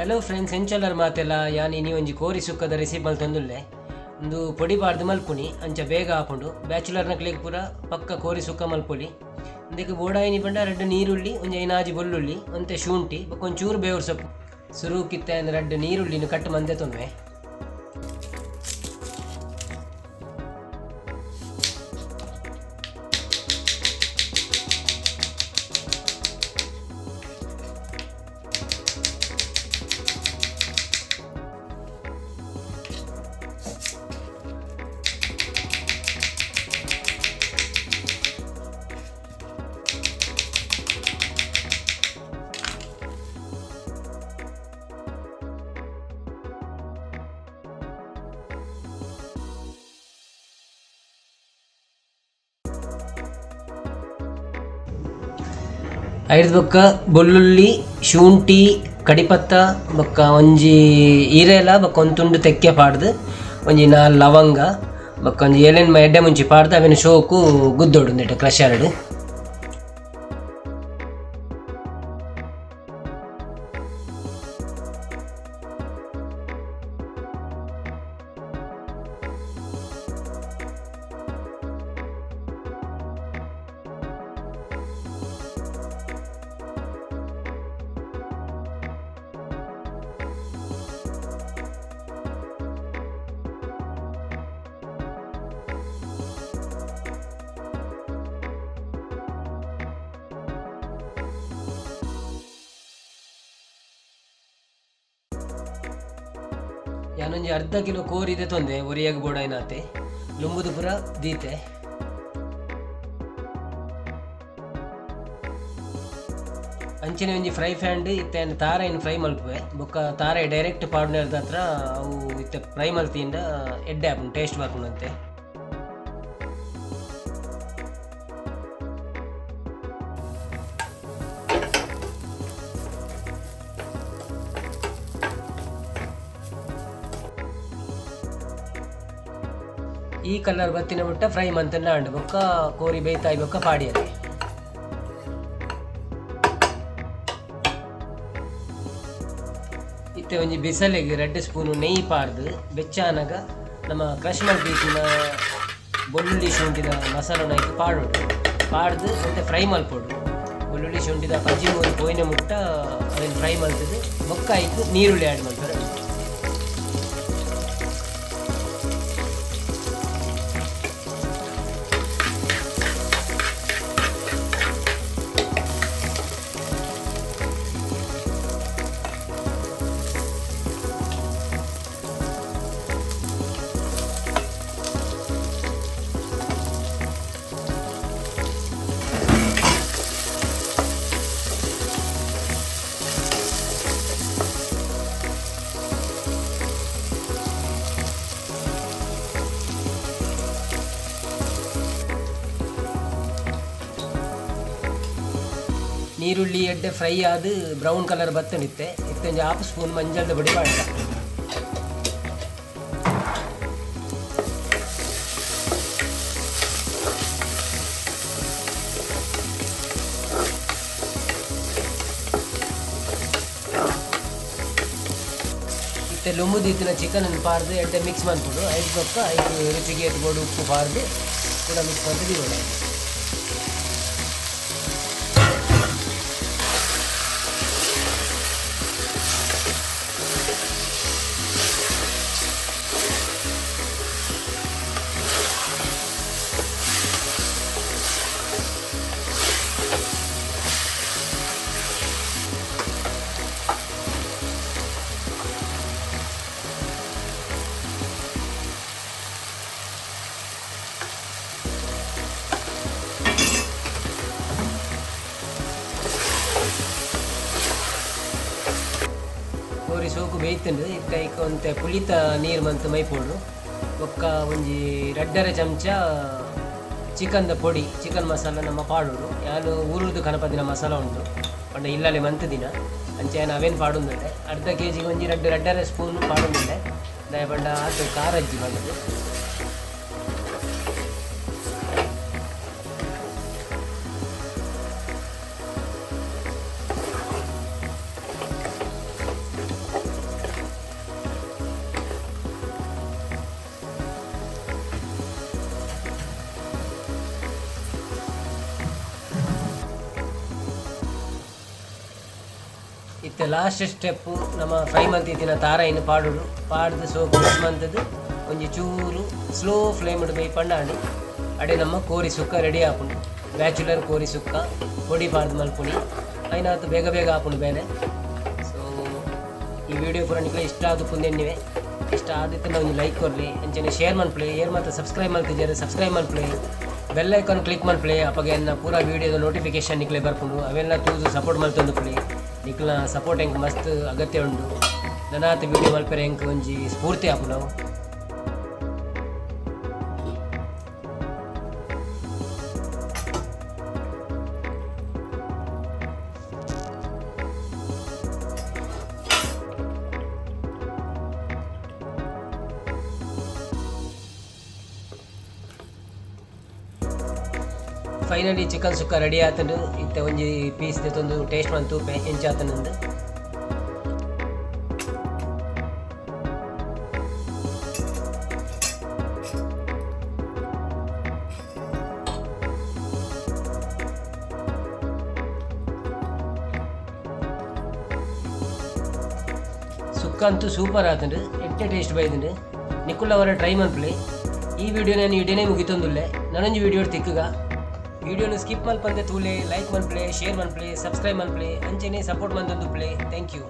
Hello friends, ಎಂಚಲ್ಲರ ಮಾತೆಲ್ಲ ಯಾನಿ ನೀ ಒಂಜಿ ಕೋರಿ ಸುಕ್ಕದ ರೆಸಿಪಿ ಮಲ್ತೊಂದುಲ್ಲೆ. ಒಂದು ಪೊಡಿ ಬಾರ್ದು ಮಲ್ಪುನಿ ಅಂಚ ಬೇಗ ಹಾಕೊಂಡು ಬ್ಯಾಚುಲರ್ನ ಕ್ಲಿಕ್ ಪೂರ ಪಕ್ಕ ಕೋರಿ ಸುಕ್ಕ ಮಲ್ಪೊಲಿ. ಅದಕ್ಕೆ ಬೋಡಾಯಿನಿ ಪಂಡ 2 ನೀರುಳ್ಳಿ, ಒಂಜಿ 5 ಬೆಳ್ಳುಳ್ಳಿ, ಒಂತೆ ಶುಂಠಿ ಒಂಚೂರು ಬೇವ್ರ ಸೊಪ್ಪು ಸುರು ಕಿತ್ತೆ 2 ನೀರುಳ್ಳಿನ ಕಟ್ಟು ಮಂದೆ ತೊಂವೆ. ಐದು ಬೊಕ್ಕ ಬೆಳ್ಳುಳ್ಳಿ, ಶುಂಠಿ, ಕಡಿಪತ್ತ ಬೊಕ್ಕ ಒಂಜಿ ಈರೆಲ ಬೊಕ್ಕ ಒಂದು ತುಂಡು ತೆಕ್ಕೆ ಪಾಡ್ದು, ಒಂಜಿ 4 ಲವಂಗ ಬೊಕ್ಕ ಒಂಜಿ ಏಳೆನ್ ಎಡ್ಡೆ ಮುಂಚಿ ಪಾಡ್ದು ಅವೇನು ಶೋಕು ಗುದ್ದೋಡು ನೆಟ್ಟ ಕ್ರಷರ್ಡ್. ಯಾನೊಂಜಿ ಅರ್ಧ ಕಿಲೋ ಕೋರಿದೆ ತೊಂದೆ ಒರಿಯಾಗ ಬೋಡಾಯಿನಾತೆ ಲುಂಬುದು ಪುರ ದೀತೆ. ಅಂಚನೆ ಒಂಜಿ ಫ್ರೈ ಫ್ಯಾಂಡ್ ಇತ್ತೆ ತಾರಾಯಿನ ಫ್ರೈ ಮಲ್ಪುವೆ ಬೊಕ್ಕ ತಾರಾಯಿ ಡೈರೆಕ್ಟ್ ಪಾಡ್ನೇರ್ದ ಹತ್ರ ಅವು ಇತ್ತೆ ಫ್ರೈ ಮಲ್ತಿಂದ ಎಡ್ಡೆ ಹಾಕೊಂಡು ಟೇಸ್ಟ್ ಬರ್ಕೊಂಡಂತೆ. ಈ ಕಲರ್ ಬತ್ತಿನ ಮುಟ್ಟ ಫ್ರೈ ಮಂತನ್ನ ಅಂಡು ಬೊಕ್ಕ ಕೋರಿ ಬೇಯ್ತಾಯಿ ಬೊಕ್ಕ ಪಾಡಿಯಲ್ಲಿ ಇತ್ತೆ ಒಂಜಿ ಬಿಸಲೆಗೆ 2 ಸ್ಪೂನು ನೆಯ್ಯಿ ಪಾಡ್ದು ಬೆಚ್ಚಾನಾಗ ನಮ್ಮ ಕ್ರಶ್ ಮಲ್ಪೀಸಿನ ಬೆಳ್ಳುಳ್ಳಿ ಶುಂಠಿದ ಮಸಾಲನ ಐಕ್ ಪಾಡ್ದು ಮತ್ತೆ ಫ್ರೈ ಮಲ್ಪೋಡು. ಬೆಳ್ಳುಳ್ಳಿ ಶುಂಠಿದ ಪಜ್ಜಿ ಮೂರು ಪೋಯಿನ ಮುಟ್ಟ ಅದನ್ನು ಫ್ರೈ ಮಲ್ತದ್ದು ಬೊಕ್ಕ ಐಕ್ ನೀರುಳ್ಳಿ ಆ್ಯಡ್ ಮಾಡ್ತಾರೆ. ನೀರುಳ್ಳಿ ಎಡ್ಡೆ ಫ್ರೈ ಆದು ಬ್ರೌನ್ ಕಲರ್ ಬತ್ತನಿತ್ತೆ ಇತ್ತೊಂದು 1/2 ಸ್ಪೂನ್ ಮಂಜಲ್ದ ಪುಡಿ ಪಾಡ್ದ. ಇತ್ತೆ ಲೊಂಬುದು ಇತ್ತಿನ ಚಿಕನ್ ಪಾರ್ದು ಎಡ್ಡೆ ಮಿಕ್ಸ್ ಮಾಡ್ಬಿಡು ಐದು ಬೊಕ್ಕ 5 ರುಚಿಗೆ ಎತ್ಬೋದು ಉಪ್ಪು ಪಾರ್ದು ಕೂಡ ಮಿಕ್ಸ್ ಮಾಡಿ ದಿಗೋಣ. ಕೋರಿ ಸೋಕು ಬೇಯ್ತಂಡು ಇತ್ತ ಒಂತೆ ಪುಳಿತ ನೀರು ಮಂತು ಮೈಪೋಡು ಬೊಕ್ಕ ಒಂಜಿ 2 ಚಮಚ ಚಿಕನ್ದ ಪೊಡಿ ಚಿಕನ್ ಮಸಾಲ ನಮ್ಮ ಪಾಡೋಡು. ಯಾನು ಊರುದು ಕನಪದಿನ ಮಸಾಲ ಉಂಟು ಪಂಡ ಇಲ್ಲಲ್ಲಿ ಮಂತು ದಿನ ಅಂಚೆ ನಾವೇನು ಪಾಡೊಂದುಂಡೆ ಅರ್ಧ ಕೆಜಿಗೆ ಒಂಜಿ 2 ಸ್ಪೂನ್ ಪಾಡೊಂದುಂಡೆ ದಯ ಪಂಡ ಅದು ಖಾರ ಅಜ್ಜಿ ಮಾಡೋದು. ಲಾಸ್ಟ್ ಸ್ಟೆಪ್ಪು ನಮ್ಮ ಫ್ರೈ ಮಂತಿನ ತಾರ ಇನ್ನು ಪಾಡೋಡು ಪಾಡ್ದು ಸೋಕು ಮಿಕ್ಸ್ ಮಂತದ್ದು ಒಂಜಿ ಚೂರು ಸ್ಲೋ ಫ್ಲೇಮ್ ಬೈ ಪಂಡಾಂಡು ಅಡೆ ನಮ್ಮ ಕೋರಿ ಸುಕ್ಕ ರೆಡಿ ಆಪುಂಡು. ಬ್ಯಾಚುಲರ್ ಕೋರಿ ಸುಕ್ಕ ಪೊಡಿ ಪಾಡ್ದು ಮಲ್ಪುಣಿ ಐನಾತು ಬೇಗ ಬೇಗ ಆಪುಂಡು ಬೇನೆ. ಸೊ ಈ ವಿಡಿಯೋ ಪೂರ ನಿಕ್ಲೆ ಇಷ್ಟ ಆದು ಪುಂದೆನ್ನಿವೆ. ಇಷ್ಟ ಆದಿತ್ತು ನಾವು ಲೈಕ್ ಕೊರಲಿ ಅಂಚನೆ ಶೇರ್ ಮನ್ಪ್ಲೆ ಏರ್ ಮತ್ತು ಸಬ್ಸ್ಕ್ರೈಬ್ ಮಾಡ್ತಿದ್ದಾರೆ ಸಬ್ಸ್ಕ್ರೈಬ್ ಮನ್ಪ್ಲೆ ಬೆಲ್ ಐಕಾನ್ ಕ್ಲಿಕ್ ಮನ್ಪ್ಲೆ ಅಪ್ಪಗೆ ಎನ್ನ ಪೂರ ವೀಡಿಯೋದ ನೋಟಿಫಿಕೇಶನ್ ನಿಕ್ಲೆ ಬರ್ಕೊಂಡು ಅವೆಲ್ಲ ತೂದು ಸಪೋರ್ಟ್ ಮಲ್ತೊಂದು ಪ್ಲೇ ನಿಕ್ಲ ಸಪೋರ್ಟ್ ಹೆಂಗೆ ಮಸ್ತ್ ಅಗತ್ಯ ಉಂಡು. ನನಾತ ವೀಡಿಯೋ ಮಲ್ಪರೆ ಹೆಂಗೆ ಒಂಜಿ ಸ್ಫೂರ್ತಿ ಆಪು ನಾವು. ಫೈನಲಿ ಚಿಕನ್ ಸುಕ್ಕ ರೆಡಿ ಆತಂಡು ಇತ್ತೆ ಒಂಜಿ ಪೀಸ್ ತೆತ್ತೊಂದು ಟೇಸ್ಟ್ ಮಂತು ಎಂಚಾತನಂದು. ಸುಕ್ಕ ಅಂತೂ ಸೂಪರ್ ಆತಂಡು ಎಟ್ಟೆ ಟೇಸ್ಟ್ ಬೈದುಂಡು ನಿಕ್ಕುಲ್ಲ ಅವರ ಟ್ರೈ ಮನ್ಪ್ಲೆ. ಈ ವಿಡಿಯೋ ನಾನು ಇಡೀನೇ ಮುಗಿತೊಂದುಲ್ಲೆ ನನೊಂಜಿ ವಿಡಿಯೋ ತಿಕ್ಕಗ ವಿಡಿಯೋನ ಸ್ಕಿಪ್ ಮಲ್ಪಂದೆ ತೂಲೆ ಲೈಕ್ ಮನ್ಪ್ಲೆ ಶೇರ್ ಮನ್ಪ್ಲೆ ಸಬ್ಸ್ಕ್ರೈಬ್ ಮನ್ಪ್ಲೆ ಅಂಚೆನೆ ಸಪೋರ್ಟ್ ಮಂದೊಂದು ಪ್ಲೇ. Thank you.